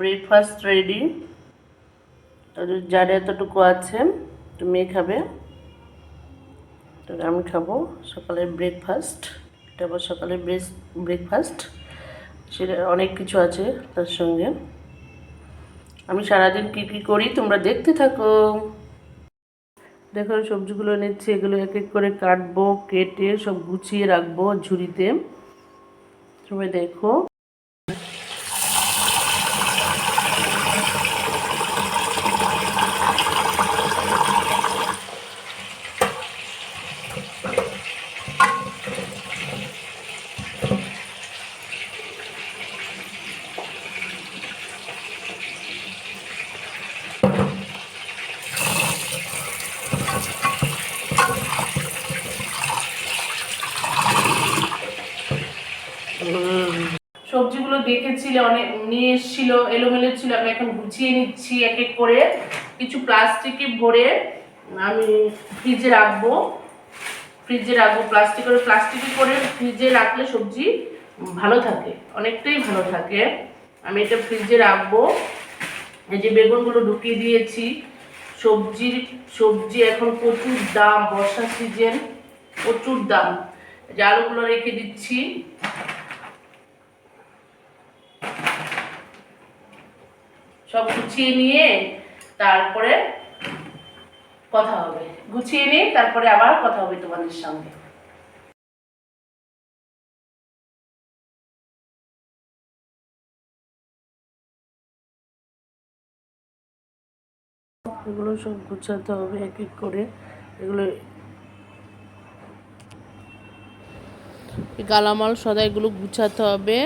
Breakfast ready. যার এতটুকু আছে তুমি খাবে, তো আমি খাবো সকালের ব্রেকফাস্ট। এটা আবার সকালের ব্রেকফাস্ট, সেটা অনেক কিছু আছে তার সঙ্গে। আমি সারাদিন কী কী করি তোমরা দেখতে থাকো। দেখো সবজিগুলো নিচ্ছি, এগুলো এক এক করে কাটবো, কেটে সব গুছিয়ে রাখবো ঝুড়িতে। সবাই দেখো। সবজিগুলো দেখেছিলে অনেক নিয়ে এসেছিল, এলোমেলো ছিল, আমি এখন গুছিয়ে নিচ্ছি এক এক করে। কিছু প্লাস্টিকে ভরে আমি ফ্রিজে রাখবো। প্লাস্টিকে করে ফ্রিজে রাখলে সবজি ভালো থাকে, অনেকটাই ভালো থাকে। আমি এটা ফ্রিজে রাখবো। এই যে বেগুনগুলো ঢুকিয়ে দিয়েছি। সবজি এখন প্রচুর দাম, বর্ষা সিজন, প্রচুর দাম। যে আলুগুলো রেখে দিচ্ছি। সব গুছিয়ে নিয়ে তারপরে কথা হবে, গুছিয়ে নিয়ে তারপরে আবার কথা হবে তোমাদের সঙ্গে। এগুলো সব গুছাতে হবে এক এক করে। এগুলো গালামাল সদা এগুলো গুছাতে হবে।